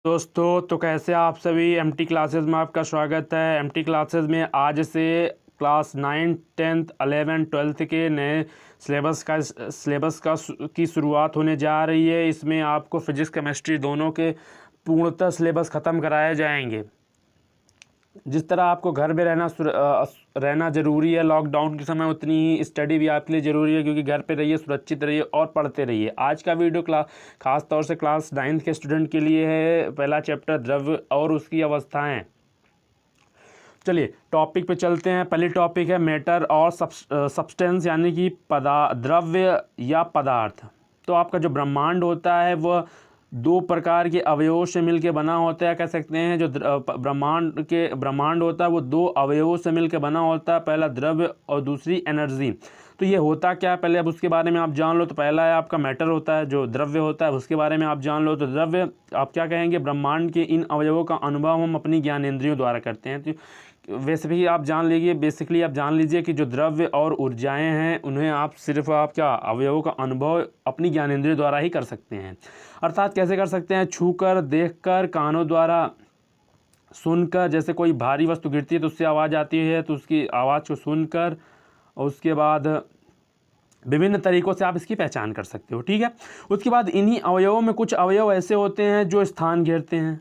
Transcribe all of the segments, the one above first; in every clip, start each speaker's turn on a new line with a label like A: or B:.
A: दोस्तों, तो कैसे आप सभी। एमटी क्लासेस में आपका स्वागत है। एमटी क्लासेस में आज से क्लास 9, 10th, 11, 12th के नए सिलेबस की शुरुआत होने जा रही है। इसमें आपको फिजिक्स केमिस्ट्री दोनों के पूर्णतः सिलेबस ख़त्म कराए जाएंगे। जिस तरह आपको घर में रहना ज़रूरी है लॉकडाउन के समय, उतनी ही स्टडी भी आपके लिए ज़रूरी है, क्योंकि घर पे रहिए, सुरक्षित रहिए और पढ़ते रहिए। आज का वीडियो खास तौर से क्लास 9th के स्टूडेंट के लिए है। पहला चैप्टर द्रव्य और उसकी अवस्थाएं। चलिए टॉपिक पे चलते हैं। पहली टॉपिक है मैटर और सब्सटेंस, यानी कि द्रव्य या पदार्थ। तो आपका जो ब्रह्मांड होता है वह दो प्रकार के अवयवों से मिलकर बना होता है। कह सकते हैं जो ब्रह्मांड होता है वो दो अवयवों से मिलकर बना होता है, पहला द्रव्य और दूसरी एनर्जी। तो ये होता क्या है पहले अब उसके बारे में आप जान लो। तो पहला है आपका मैटर होता है, जो द्रव्य होता है उसके बारे में आप जान लो। तो द्रव्य आप क्या कहेंगे, ब्रह्मांड के इन अवयवों का अनुभव हम अपनी ज्ञानेंद्रियों द्वारा करते हैं। तो वैसे भी आप जान लीजिए, बेसिकली आप जान लीजिए कि जो द्रव्य और ऊर्जाएं हैं उन्हें आप अवयवों का अनुभव अपनी ज्ञानेंद्रियों द्वारा ही कर सकते हैं। अर्थात कैसे कर सकते हैं, छूकर, देखकर, कानों द्वारा सुनकर। जैसे कोई भारी वस्तु गिरती है तो उससे आवाज़ आती है, तो उसकी आवाज़ को सुनकर, और उसके बाद विभिन्न तरीक़ों से आप इसकी पहचान कर सकते हो। ठीक है। उसके बाद इन्हीं अवयवों में कुछ अवयव ऐसे होते हैं जो स्थान घेरते हैं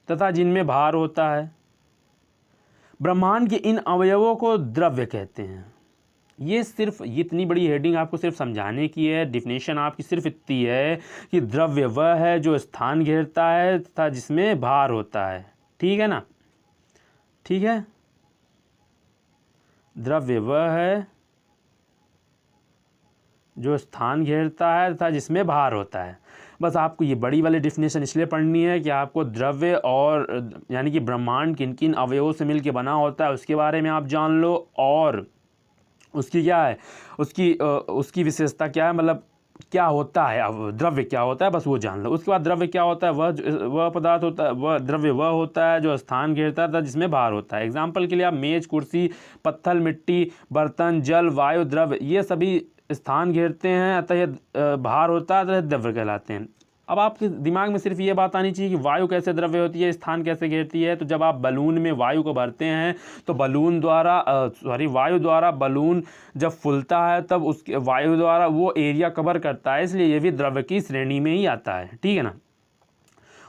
A: तथा जिनमें भार होता है। ब्रह्मांड के इन अवयवों को द्रव्य कहते हैं। ये सिर्फ इतनी बड़ी हेडिंग आपको सिर्फ समझाने की है। डिफिनेशन आपकी सिर्फ इतनी है कि द्रव्य वह है जो स्थान घेरता है तथा जिसमें भार होता है। ठीक है ना, ठीक है। द्रव्य वह है जो स्थान घेरता है तथा जिसमें भार होता है। बस आपको ये बड़ी वाली डिफिनेशन इसलिए पढ़नी है कि आपको द्रव्य और यानी कि ब्रह्मांड किन किन अवयवों से मिलकर बना होता है उसके बारे में आप जान लो, और उसकी क्या है, उसकी विशेषता क्या है, मतलब क्या होता है, अब द्रव्य क्या होता है, बस वो जान लो। उसके बाद द्रव्य क्या होता है, वह पदार्थ होता है, वह द्रव्य वह होता है जो स्थान घेरता है जिसमें भार होता है। एग्जाम्पल के लिए आप मेज, कुर्सी, पत्थर, मिट्टी, बर्तन, जल, वायु, द्रव्य, ये सभी स्थान घेरते हैं, अतः ये भार होता है, अतः द्रव्य कहलाते हैं। अब आपके दिमाग में सिर्फ ये बात आनी चाहिए कि वायु कैसे द्रव्य होती है, स्थान कैसे घेरती है। तो जब आप बलून में वायु को भरते हैं तो वायु द्वारा बलून जब फूलता है तब उसके वायु द्वारा वो एरिया कवर करता है, इसलिए ये भी द्रव्य की श्रेणी में ही आता है। ठीक है ना।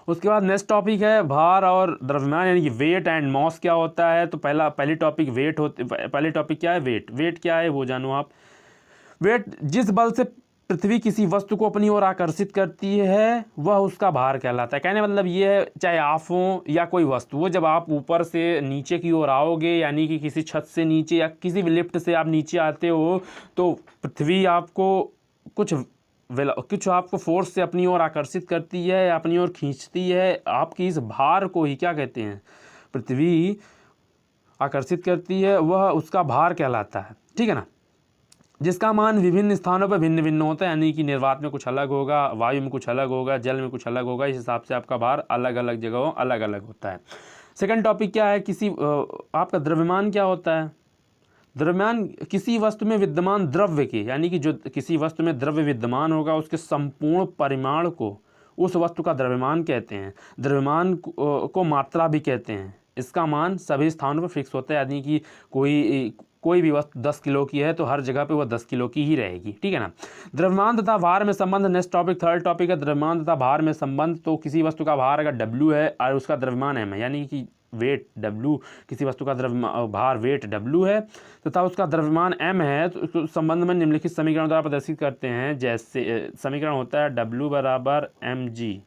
A: उसके बाद नेक्स्ट टॉपिक है भार और द्रव्यमान, यानी कि वेट एंड मॉस क्या होता है। तो पहली टॉपिक वेट पहली टॉपिक क्या है, वेट क्या है वो जानो आप। वेट जिस बल से पृथ्वी किसी वस्तु को अपनी ओर आकर्षित करती है वह उसका भार कहलाता है। कहने मतलब ये है, चाहे आप हो या कोई वस्तु हो, जब आप ऊपर से नीचे की ओर आओगे, यानी कि किसी छत से नीचे या किसी भी लिफ्ट से आप नीचे आते हो, तो पृथ्वी आपको कुछ आपको फोर्स से अपनी ओर आकर्षित करती है या अपनी ओर खींचती है। आपकी इस भार को ही क्या कहते हैं, पृथ्वी आकर्षित करती है, वह उसका भार कहलाता है। ठीक है ना। जिसका मान विभिन्न स्थानों पर भिन्न भिन्न होता है, यानी कि निर्वात में कुछ अलग होगा, वायु में कुछ अलग होगा, जल में कुछ अलग होगा। इस हिसाब से आपका भार अलग अलग जगहों अलग अलग होता है। सेकंड टॉपिक क्या है, आपका द्रव्यमान क्या होता है। द्रव्यमान किसी वस्तु में विद्यमान द्रव्य के, यानी कि जो किसी वस्तु में द्रव्य विद्यमान होगा उसके संपूर्ण परिमाण को उस वस्तु का द्रव्यमान कहते हैं। द्रव्यमान को मात्रा भी कहते हैं। इसका मान सभी स्थानों पर फिक्स होता है, यानी कि कोई भी वस्तु 10 किलो की है तो हर जगह पे वह 10 किलो की ही रहेगी। ठीक है ना। द्रव्यमान तथा भार में संबंध, नेक्स्ट टॉपिक थर्ड टॉपिक है द्रव्यमान तथा भार में संबंध। तो किसी वस्तु का भार अगर W है और उसका द्रव्यमान M है, यानी कि वेट W, किसी वस्तु का भार वेट W है तथा उसका द्रव्यमान M है, तो उस संबंध में निम्नलिखित समीकरण द्वारा प्रदर्शित करते हैं। जैसे समीकरण होता है W बराबर mg।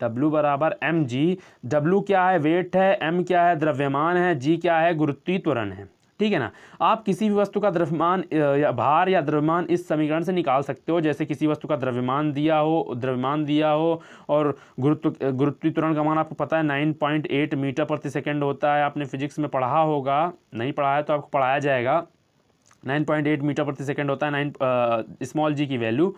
A: W बराबर mg। W क्या है, वेट है, M क्या है, द्रव्यमान है, G क्या है, गुरुत्वीय त्वरण है। ठीक है ना। आप किसी भी वस्तु का द्रव्यमान या भार या द्रव्यमान इस समीकरण से निकाल सकते हो। जैसे किसी वस्तु का द्रव्यमान दिया हो और गुरुत्वीय त्वरण का मान आपको पता है 9.8 मीटर प्रति सेकंड होता है। आपने फिजिक्स में पढ़ा होगा, नहीं पढ़ा है तो आपको पढ़ाया जाएगा। 9.8 मीटर प्रति सेकंड होता है स्मॉल g की वैल्यू।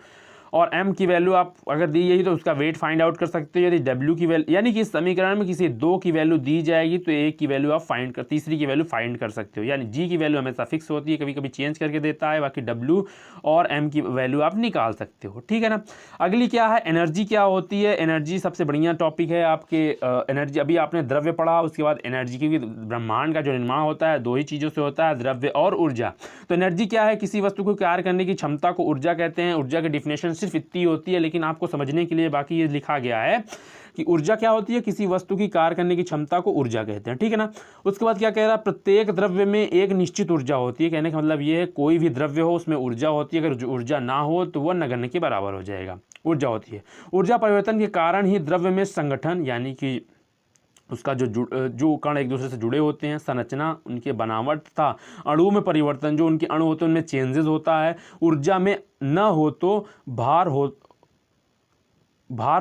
A: और m की वैल्यू आप अगर दी गई तो उसका वेट फाइंड आउट कर सकते हो। यदि w की वैल्यू, यानी कि इस समीकरण में किसी 2 की वैल्यू दी जाएगी तो एक की वैल्यू आप तीसरी की वैल्यू फाइंड कर सकते हो। यानी g की वैल्यू हमेशा फिक्स होती है, कभी कभी चेंज करके देता है, बाकी w और m की वैल्यू आप निकाल सकते हो। ठीक है ना। अगली क्या है, एनर्जी क्या होती है। एनर्जी सबसे बढ़िया टॉपिक है आपके। एनर्जी, अभी आपने द्रव्य पढ़ा, उसके बाद एनर्जी, क्योंकि ब्रह्मांड का जो निर्माण होता है 2 ही चीज़ों से होता है, द्रव्य और ऊर्जा। तो एनर्जी क्या है, किसी वस्तु को कार्य करने की क्षमता को ऊर्जा कहते हैं। ऊर्जा की डिफिनेशन सिर्फ इतनी होती है, लेकिन आपको समझने के लिए बाकी ये लिखा गया है कि ऊर्जा क्या होती है, किसी वस्तु की कार्य करने की क्षमता को ऊर्जा कहते हैं। ठीक है ना। उसके बाद क्या कह रहा है, प्रत्येक द्रव्य में एक निश्चित ऊर्जा होती है। कहने का मतलब ये है कोई भी द्रव्य हो उसमें ऊर्जा होती है, अगर ऊर्जा ना हो तो वह नगण्य के बराबर हो जाएगा। ऊर्जा होती है। ऊर्जा परिवर्तन के कारण ही द्रव्य में संगठन, यानी कि उसका जो कण एक दूसरे से जुड़े होते हैं, संरचना, उनके बनावट तथा अणुओं में परिवर्तन, जो उनके अणु होते हैं उनमें चेंजेस होता है। ऊर्जा में न हो तो भार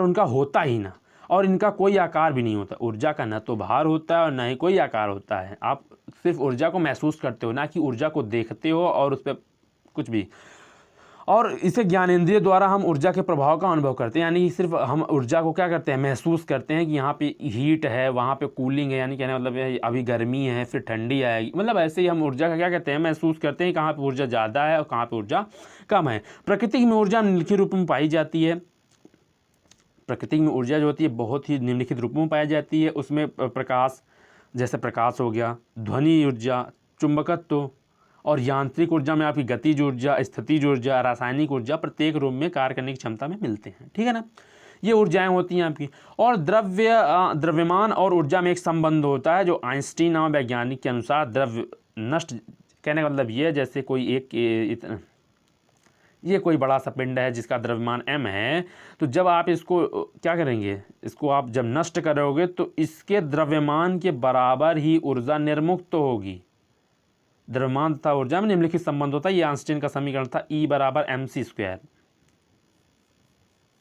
A: उनका होता ही ना, और इनका कोई आकार भी नहीं होता। ऊर्जा का न तो भार होता है और न ही कोई आकार होता है। आप सिर्फ ऊर्जा को महसूस करते हो, ना कि ऊर्जा को देखते हो और उस पर कुछ भी। और इसे ज्ञानेंद्रिय द्वारा हम ऊर्जा के प्रभाव का अनुभव करते हैं, यानी कि सिर्फ हम ऊर्जा को क्या करते हैं, महसूस करते हैं कि यहाँ पे हीट है, वहाँ पे कूलिंग है, यानी कहने मतलब अभी गर्मी है, फिर ठंडी आएगी। मतलब ऐसे ही हम ऊर्जा का क्या कहते हैं, महसूस करते हैं कहाँ पे ऊर्जा ज़्यादा है और कहाँ पे ऊर्जा कम है। प्रकृति में ऊर्जा निम्नलिखित रूप में पाई जाती है। प्रकृति में ऊर्जा जो होती है बहुत ही निम्नलिखित रूपों में पाई जाती है। उसमें प्रकाश, जैसे प्रकाश हो गया, ध्वनि ऊर्जा, चुंबकत्व और यांत्रिक ऊर्जा में आपकी गतिज ऊर्जा, स्थितिज ऊर्जा, रासायनिक ऊर्जा प्रत्येक रूप में कार्य करने की क्षमता में मिलते हैं। ठीक है ना। ये ऊर्जाएं होती हैं आपकी। और द्रव्यमान और ऊर्जा में एक संबंध होता है, जो आइंस्टीन नाम वैज्ञानिक के अनुसार द्रव्य नष्ट, कहने का मतलब ये है जैसे कोई ये कोई बड़ा सा पिंड है जिसका द्रव्यमान m है, तो जब आप इसको क्या करेंगे, इसको आप जब नष्ट करोगे तो इसके द्रव्यमान के बराबर ही ऊर्जा निर्मुक्त होगी। द्रव्यमान तथा ऊर्जा में निम्नलिखित संबंध होता है। ये आइंस्टीन का समीकरण था, E बराबर mc²।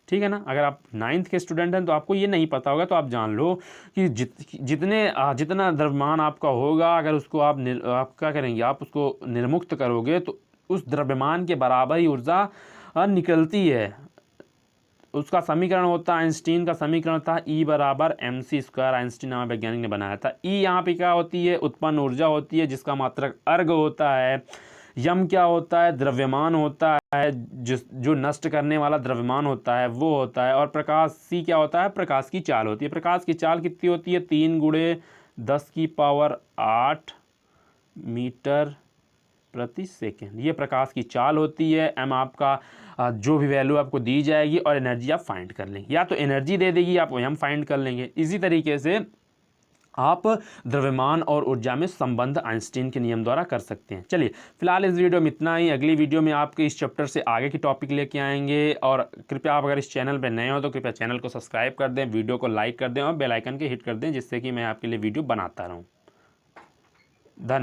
A: ठीक है ना। अगर आप 9th के स्टूडेंट हैं तो आपको ये नहीं पता होगा, तो आप जान लो कि जितना द्रव्यमान आपका होगा, अगर उसको आप क्या करेंगे, आप उसको निर्मुक्त करोगे तो उस द्रव्यमान के बराबर ही ऊर्जा निकलती है। उसका समीकरण होता है, आइंस्टीन का समीकरण था E बराबर mc²। आइंस्टीन नामक वैज्ञानिक ने बनाया था। E यहाँ पे क्या होती है, उत्पन्न ऊर्जा होती है, जिसका मात्रक अर्ग होता है। यम क्या होता है, द्रव्यमान होता है, जो नष्ट करने वाला द्रव्यमान होता है वो होता है। और प्रकाश, C क्या होता है, प्रकाश की चाल होती है। प्रकाश की चाल कितनी होती है, 3 × 10⁸ मीटर प्रति सेकेंड। ये प्रकाश की चाल होती है। m आपका जो भी वैल्यू आपको दी जाएगी और एनर्जी आप फाइंड कर लेंगे, या तो एनर्जी दे देगी आप m फाइंड कर लेंगे। इसी तरीके से आप द्रव्यमान और ऊर्जा में संबंध आइंस्टीन के नियम द्वारा कर सकते हैं। चलिए फिलहाल इस वीडियो में इतना ही। अगली वीडियो में आपके इस चैप्टर से आगे की टॉपिक लेके आएंगे। और कृपया आप अगर इस चैनल पर नए हो तो कृपया चैनल को सब्सक्राइब कर दें, वीडियो को लाइक कर दें और बेल आइकन के हिट कर दें, जिससे कि मैं आपके लिए वीडियो बनाता रहूँ। धन्यवाद।